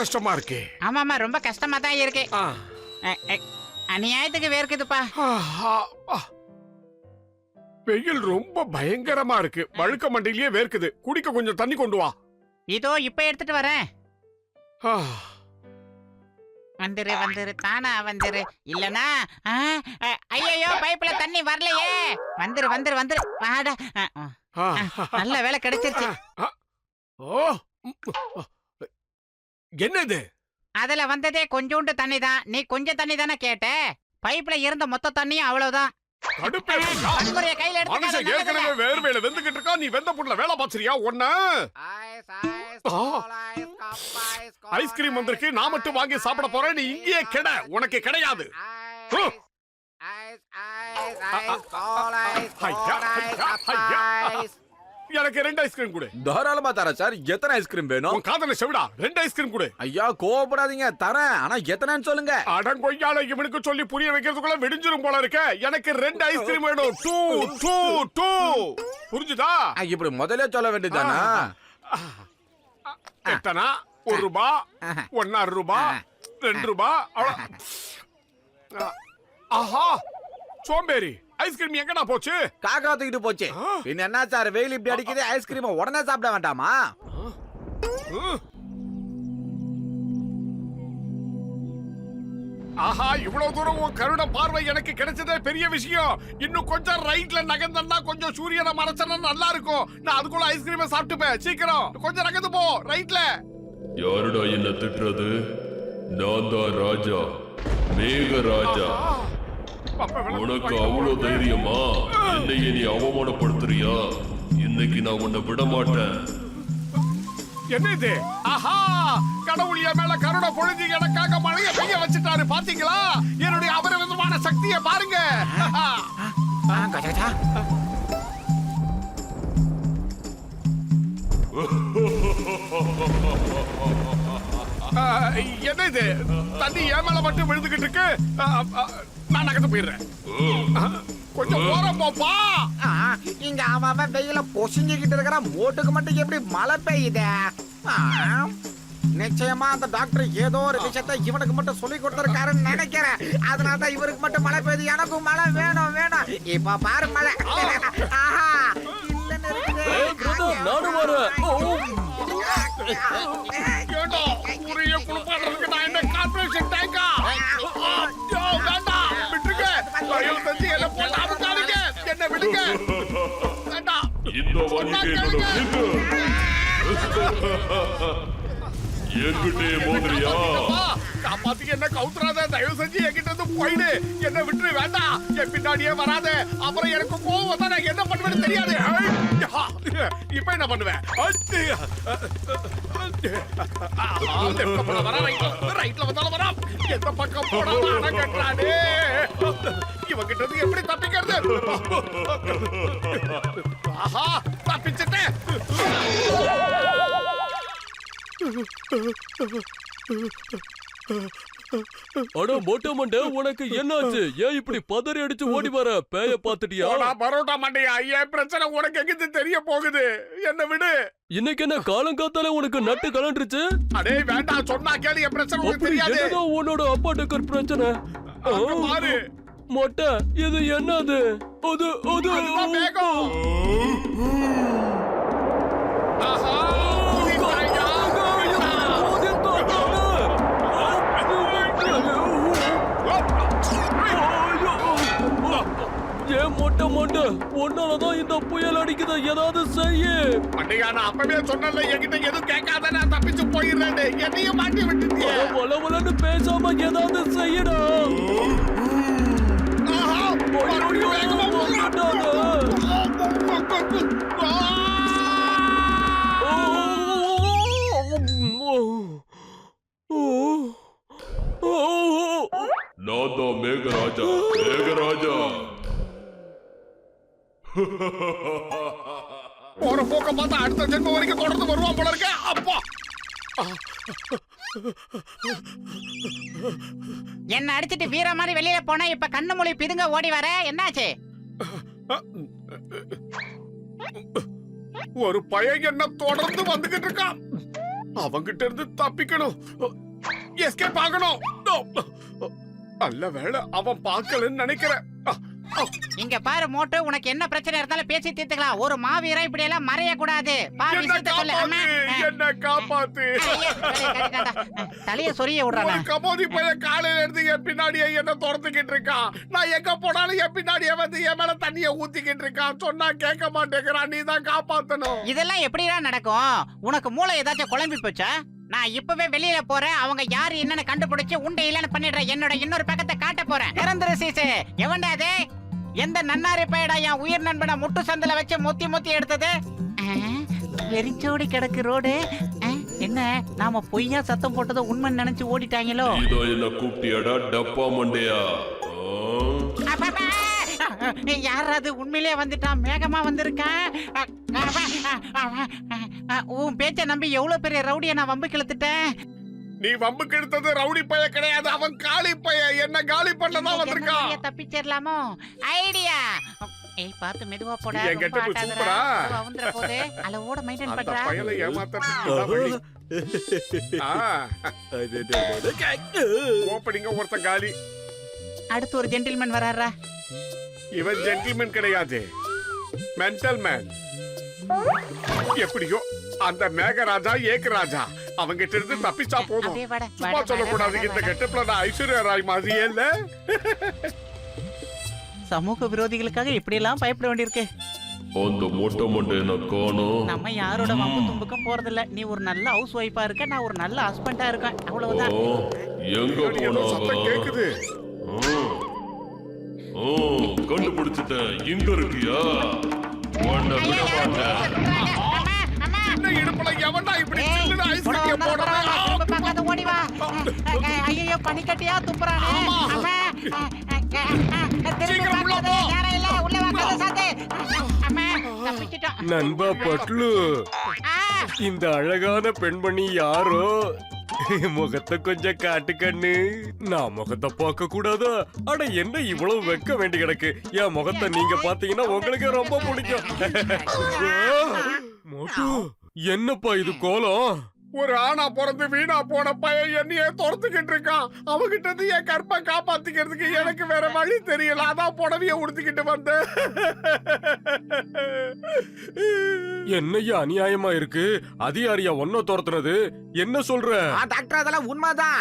கஷ்டமா இருக்கு. ஆமாமா ரொம்ப கஷ்டமா தான் இருக்கு. அநியாயத்துக்கு வேர்க்குதுப்பா. வெயில் ரொம்ப பயங்கரமா இருக்கு. வழுக்க மண்டையிலேயே வேர்க்குது. குடிக்க கொஞ்சம் தண்ணி கொண்டு வா. இதோ இப்ப எடுத்துட்டு வரேன். வந்துரு வந்துரு தானா வந்துரு. இல்லனா ஐயோ பைப்ல தண்ணி வரலையே. வந்துரு வந்துரு வந்துரு வாடா. நல்ல வேலை கிடைச்சிருச்சு. என்னது? அதுல வந்ததே கொஞ்சோண்டு தண்ணி தான். நீ கொஞ்சம் தண்ணி தானே கேட்ட. பைப்ல இருந்த மொத்த தண்ணியும் அவ்வளவுதான். ஏற்கனவே வேர்வையில வெந்துகிட்டு இருக்கா. நீ வெந்த புண்ணுல வேலை பாத்துறியா? ஒண்ணு ஐஸ்கிரீம் வந்திருக்கு. நான் மட்டும் வாங்கி சாப்பிட போறேன். நீ இங்கேயே கெட. உனக்கு கிடையாது. எனக்கு 2 ஐஸ்கிரீம் கொடு. தாராளமா தரேன் சார். எத்தனை ஐஸ்கிரீம் வேணும்? உன் காதல செவிடா. 2 ஐஸ்கிரீம் கொடு. ஐயா கோவப்படாதீங்க, தரேன். ஆனா எத்தனைன்னு சொல்லுங்க. அடங்கொய்யால இவனுக்கு சொல்லி புரிய வைக்கிறதுக்குள்ள விடிஞ்சிரும் போல இருக்க. எனக்கு 2 ஐஸ்கிரீம் வேணும். 2 புரிஞ்சுதா? இப்படி முதல்ல சொல்ல வேண்டியதானா? எத்தனா? 1 ரூபாய், 1.5 ரூபாய், 2 ரூபாய். ஆஹா சோம்பேறி. ஐஸ்கிரீம் எங்கடா போச்சு? காக்கா தூக்கிட்டு போச்சு. பின்ன என்ன சார், வெயில் இப்படி அடிக்குது, ஐஸ்கிரீம் உடனே சாப்பிட வேண்டாமா? ஆஹா இவ்வளவு தூரம் உன் கருணை பார்வை எனக்கு கிடைச்சதே பெரிய விஷயம். இன்னும் கொஞ்சம் ரைட்ல நகர்ந்தா கொஞ்சம் சூரியனை மறைச்சா நல்லா இருக்கும். நான் அதுக்குள்ள ஐஸ்கிரீமை சாப்பிட்டுப்பேன். சீக்கிரம் கொஞ்சம் நகர்ந்து போ. ரைட்ல. யாருடா என்ன திட்டுறது? நான் தான் ராஜா, மேக ராஜா. உனக்கு அவ்வளவு தைரியமா? என்னையே நீ அவமானப்படுத்துறியா? இன்னைக்கு நான் உன்னை விட மாட்டேன். என்ன இது? ஆஹா கடவுள் என் மேல கருணை பொழிஞ்சு எனக்காக மழையை பெய்ய வச்சுட்டாரு. பாத்தீங்களா? என்னுடைய அபரிமிதமான சக்தியை பாருங்க. என்ன இது? தண்ணி என் மேல மட்டும் விழுந்துகிட்டு இருக்கு. நான் நகர்ந்து போயிடுறேன். கொஞ்சம் போறோம் போப்பா. இங்க அவன் வெயில பொசிஞ்சுக்கிட்டு இருக்கிற மோட்டுக்கு மட்டும் எப்படி மழை பெய்யுது? நிச்சயமா அந்த டாக்டர் ஏதோ ஒரு விஷயத்தை இவனுக்கு மட்டும் சொல்லி கொடுத்திருக்காருன்னு நினைக்கிறேன். அதனாலதான் இவருக்கு மட்டும் மழை பெய்யுது. எனக்கும் மழை வேணும் வேணும். இப்ப பாரு மழை. ஆஹா நானும் வரேன். ஊரையே குளிப்பாடுறதுக்கு நான் என்ன கார்பரேஷன் டேங்கா? வேண்டாம் விட்டுருங்க. வயல் தஞ்சி எல்லாம் போட்டு அமுக்காதீங்க. என்ன விடுங்க. வேண்டாம். இந்த வாழ்க்கை என்கிட்டே மோதிரியா? காப்பாத்துக்கு என்ன கவுத்துறாத. தயவு செஞ்சு என்கிட்ட இருந்து போயிடு. என்ன விட்டுரு. வேண்டாம். என் பின்னாடியே வராத. அப்புறம் எனக்கு கோவம் தான். நான் என்ன பண்ணுவேன்னு தெரியாது. இப்ப என்ன பண்ணுவேன்? ரைட்ல வந்தாலும் வரா. எந்த பக்கம் போனாலும் கட்டுறானே. இவங்கிட்ட இருந்து எப்படி தப்பிக்கிறது? ஆஹா தப்பிச்சுட்டேன். அட மொட்டை மண்டை, உனக்கு என்னாச்சு? ஏன் இப்படி பதறி அடிச்சு ஓடி வர? பேய பாத்துட்டியா? பரோட்டா மண்டையா, ஏன் பிரச்சனை உனக்கு எங்கிட்டு தெரிய போகுது? என்ன விடு. இன்னைக்கு என்ன காலங்காத்தால உனக்கு நட்டு கலண்டுருச்சு? அடே வேண்டாம், சொன்னா கேளு. என் பிரச்சனை உனக்கு தெரியாது. என்னதான் உன்னோட அப்பா டக்கர் பிரச்சனை? பாரு மொட்டை, இது என்னது? அது அது வேகம். ஆஹா மொட்டை மொட்டை, உன்னாலதான் இந்த புயல் அடிக்குது. ஏதாவது செய்ய. மண்டையா, நான் அப்பவே சொன்னல என்கிட்ட எதுவும் கேட்காத. நான் தப்பிச்சு போயிடுறேன். என்னையும் மாட்டி விட்டுட்டியே. வளவலன்னு பேசாம ஏதாவது செய்யடா. வேகமா நான் தான் மேகராஜா, மேகராஜா. போற போக்க பார்த்தா அடுத்த ஜென்மம் வரைக்கும் தொடர்ந்து வருவான் போல இருக்க. அப்பா என்ன அடிச்சிட்டு வீர மாதிரி வெளியில போனா இப்ப கண்ணு மொழி பிதுங்க ஓடி வர. என்னாச்சு? ஒரு பையன் என்ன தொடர்ந்து வந்துகிட்டு இருக்கான். அவங்கிட்ட இருந்து தப்பிக்கணும், எஸ்கேப் ஆகணும். நல்ல வேளை அவன் பார்க்கலன்னு நினைக்கிறேன். இங்க பாரு மோட்டு, உனக்கு என்ன பிரச்சனை இருந்தாலும் பேசி தீர்த்துக்கலாம். ஒரு மாவீரன் இப்படி எல்லாம் மறைய கூடாது. என்ன காப்பாத்து. தலைய சொரிய விடுறாங்க. கபோதி பையன் காலையில இருந்து என் பின்னாடியே என்ன துரத்துக்கிட்டு இருக்கான். நான் எங்க போனாலும் என் பின்னாடியே வந்து என் மேல தண்ணிய ஊத்திக்கிட்டு இருக்கான். சொன்னா கேட்க மாட்டேங்கிறான். நீ தான் காப்பாத்தணும். இதெல்லாம் எப்படிதான் நடக்கும்? உனக்கு மூளை ஏதாச்சும் குழம்பி போச்சா? நான் இப்பவே வெளியில போறேன். அவங்க யாரு என்னன்னு கண்டுபிடிச்சு உண்டை இல்லன்னு பண்ணிடுறேன். என்னோட இன்னொரு பக்கத்தை காட்ட போறேன். நிரந்தர சீசு எவன்டா அது? எந்த நன்னாரி பையடா என் உயிர் நண்பனை முட்டு சந்தில வச்சு முத்தி முத்தி எடுத்தது? வெறிச்சோடி கிடக்கு ரோடு. என்ன நாம பொய்யா சத்தம் போட்டதை உண்மை நினைச்சு ஓடிட்டாங்களோ? இதோ என்ன கூப்பிட்டியாடா டப்பா மண்டையா? யாராவது உண்மையிலே வந்துட்டான், மேகமா வந்திருக்கான். உன் பேச்ச நம்பி எவ்வளவு பெரிய ரவுடிய நான் வம்பு கிழத்துட்டேன். நீ வம்பு கெடுத்தது ரவுடி பைய கிடையாது, அவன் காளி பைய. என்ன காலி பண்ணதான் வந்திருக்கான். தப்பிச்சிடலாமோ? ஐடியா. ஏய் பாத்து மெதுவா போடா. என்கிட்ட சூப்பரா வந்துற போதே அளவோட மெயின்டெய்ன் பண்றா. பையல ஏமாத்தறதுக்கு ஓபனிங்க ஒருத்த காலி. அடுத்து ஒரு ஜென்டில்மேன் வராரா. இவன் ஜென்டில்மேன் கிடையாது, மென்டல் மேன். எப்படியோ அந்த மேகராஜா ஏகராஜா அவங்கிட்ட இருந்து தப்பிச்சா போதும். சும்மா சொல்லக்கூடாது. இந்த கெட்டப்ல நான் ஐஸ்வர்யா ராய் மாதிரியே இல்ல. சமூக விரோதிகளுக்காக இப்படி எல்லாம் பயப்பட வேண்டியிருக்கு. அந்த மொட்டை மண்டையை காணோம். நம்ம யாரோட வம்பு தும்புக்கும் போறதில்ல. நீ ஒரு நல்ல ஹவுஸ் ஒய்ஃபா இருக்க, நான் ஒரு நல்ல ஹஸ்பண்டா இருக்கேன். அவ்வளவுதான். எங்க சத்தம் கேக்குது. கண்டுபிடிச்சிட்டேன். இங்க இருக்கியா? ஐயோ பனிக்கட்டியா துப்புறானே. நண்பா பட்லு, இந்த அழகான பெண்மணி யாரோ? முகத்தை கொஞ்சம் காட்டு கண்ணு. நான் முகத்தை பார்க்க கூடாதா? அட என்ன இவ்வளவு வெக்க வேண்டி கிடக்கு. என் முகத்தை நீங்க பாத்தீங்கன்னா உங்களுக்கு ரொம்ப பிடிக்கும். மோட்டு, என்னப்பா இது கோலம்? ஒரு ஆணா பிறந்து வீணா போன பையன் என்னையே துரத்துக்கிட்டு இருக்கான். அவகிட்ட இருந்து என் கற்பை காப்பாத்திக்கிறதுக்கு எனக்கு வேற வழி தெரியல. அதான் புடவைய உடுத்திக்கிட்டு வந்தேன். என்னையா அநியாயமா இருக்கு? அதிகாரியா ஒன்ன துரத்துனது என்ன சொல்ற? டாக்டர் அதெல்லாம் உண்மைதான்,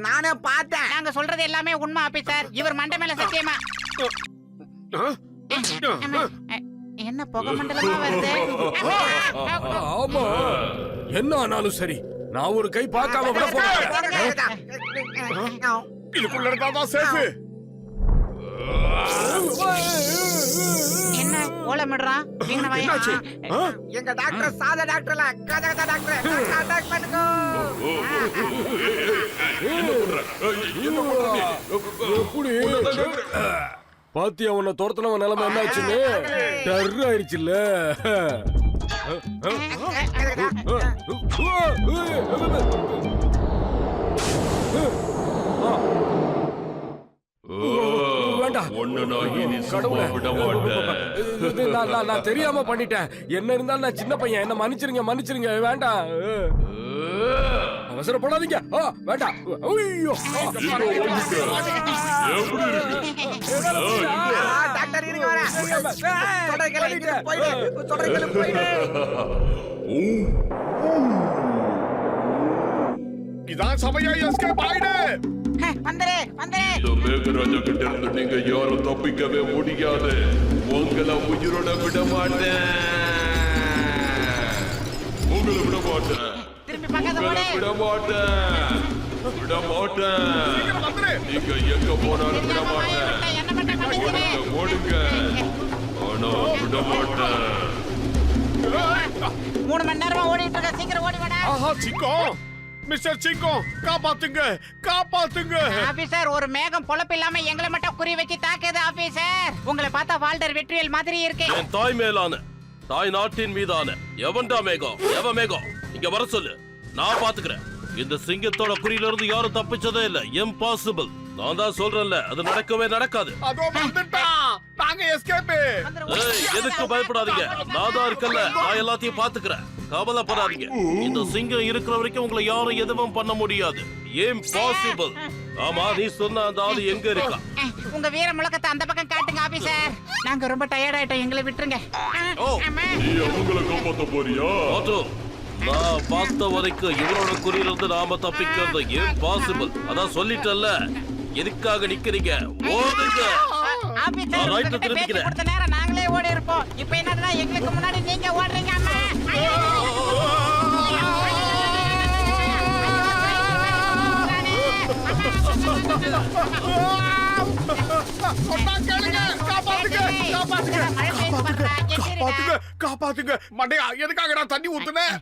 நானே பார்த்தேன். நாங்க சொல்றது எல்லாமே உண்மை ஆபீசர். இவர் மண்டை மேல சத்தியமா. என்ன புகை மண்டலமா வருது? ஆமா, என்ன ஆனாலும் சரி, நான் ஒரு கை பார்க்காம விட போறேன். இதுக்குள்ள இருந்தாதான் சேஃப். என்ன ஓலமிடுறான்? எங்க டாக்டர் சாதா டாக்டர்ல கதகதா டாக்டர். அட்டாக் பண்ணுங்க. பாத்தியா உன்னை துரத்துனவன் நிலைமை என்னாச்சுன்னு? டர் ஆயிடுச்சுல்ல. நான் தெரியாம பண்ணிட்டேன். என்ன இருந்தாலும் நான் சின்ன பையன், என்ன மன்னிச்சிருங்க மன்னிச்சிருங்க. வேண்டாம், அவசரப்படாதீங்க. வேண்டாம். ஐயோ, டாக்டர் இருங்க வரேன். தொடர்களை போயிடு. இதான் சமயம். எஸ்கேப் ஆயிடு. வந்தரே வந்தரே. இந்த மேகராஜா கிட்ட இருந்து நீங்க யாரும் தப்பிக்கவே முடியாது. உங்களை உயிரோட விட மாட்டேன். உங்களை விட மாட்டேன். திரும்பி பக்கத்துல உங்களை விட மாட்டேன். விட மாட்டேன். நீங்க எங்க போனாலும் விட மாட்டேன். என்ன பண்ண மாட்டேங்கிறே? ஓடுங்க. ஆனா விட மாட்டேன். 3 மணி நேரமா ஓடிட்டு இருக்க. சீக்கிரம் ஓடி வாடா. ஆஹா சிக்கோ, மிஸ்டர் சிக்கோ, காப்பாத்துங்க காப்பாத்துங்க. ஆபீசர், ஒரு மேகம் பொழப்பு இல்லாம எங்களை மட்டும் குறி வச்சு தாக்குது ஆபீசர். உங்களை பார்த்தா வால்டர் வெற்றிவேல் மாதிரி இருக்கு. என் தாய் மேலான தாய் நாட்டின் மீதான எவன்டா மேகம்? எவ மேகம்? இங்க வர சொல்லு, நான் பாத்துக்கிறேன். இந்த சிங்கத்தோட குறியில இருந்து யாரும் தப்பிச்சதே இல்ல. இம்பாசிபிள். நான் தான் சொல்றேன்ல, அது நடக்கவே நடக்காது. அதோ வந்துட்டான். நாங்க எஸ்கேப். எதுக்கு பயப்படாதீங்க, நான் தான் இருக்கல. நான் எல்லாத்தையும் பாத்துக்கிறேன். கவலைப்படாதீங்க. இந்த சிங்கம் இருக்கிற வரைக்கும் உங்களை யாரும் எதுவும் பண்ண முடியாது. இம்பாசிபிள். ஆமா, நீ சொன்ன அந்த ஆளு எங்க இருக்கா? உங்க வீர முழக்கத்தை அந்த பக்கம் காட்டுங்க ஆபீசர். நாங்க ரொம்ப டயர்ட் ஆயிட்டோம், எங்களை விட்டுருங்க. ஓ, ஆமா. நீ அவங்கள காப்பாத்த போறியா? ஆட்டோ, நான் பார்த்த வரைக்கும் இவரோட குறியிலிருந்து நாம தப்பிக்கிறது இம்பாசிபிள். அதான் சொல்லிட்டல்ல, எதுக்காக நிக்கிறீங்க? ஓடுங்க. ஆபீசர், நான் right உங்ககிட்ட திரும்பிக்கிறேன். பேச்சு கொடுத்த நேரம் நாங்களே ஓடி இருப்போம். இப்போ என்னடா எங்களுக்கு முன்னாடி நீங்க ஓடுறீங்க அம்மா. சொன்னா கேளுங்க. காப்பாத்துங்க, காப்பாத்துங்க, காப்பாத்துங்க, காப்பாத்துங்க. மண்டையா, எதுக்காக நான் தண்ணி ஊத்துனேன்?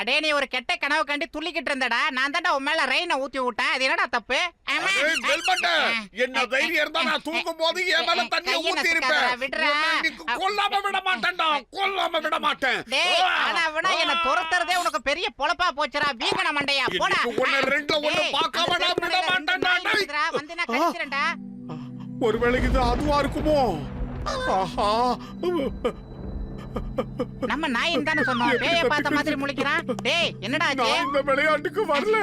அடே, நீ ஒரு கெட்ட கனவு கண்டு துள்ளிக்கிட்டு இருந்தடா. நான் தான்டா உன் மேல ரெயினை ஊத்தி விட்டேன். அது என்னடா தப்பு? ஆமா. அடே, வெல்மட்ட, என்ன தைரியம் இருந்தா நான் தூங்கும் போது என் மேல தண்ணியை ஊத்தி இருப்பேன். விடுறா. கொல்லாம விட மாட்டேன்டா, கொல்லாம விட மாட்டேன். டேய், ஆனா விட என்ன துரத்துறதே உனக்கு பெரிய பொழப்பா போச்சுடா வீங்கன மண்டையா. போடா. இன்னைக்கு ஒண்ணு ரெண்டுல ஒண்ணு பார்க்காம நான் விட மாட்டேன்டா. டேய். வந்து நான் கடிச்சிரேன்டா. ஒருவேளை இது அதுவா இருக்குமோ? ஆஹா. நம்ம நாயின் தானே சொன்னோம். பேய பார்த்த மாதிரி முழிக்கிறான். டேய், என்னடா ஆச்சு? நான் இந்த விளையாட்டுக்கு வரல.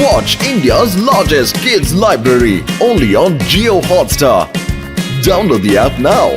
Watch India's largest kids library only on Jio Hotstar. Download the app now.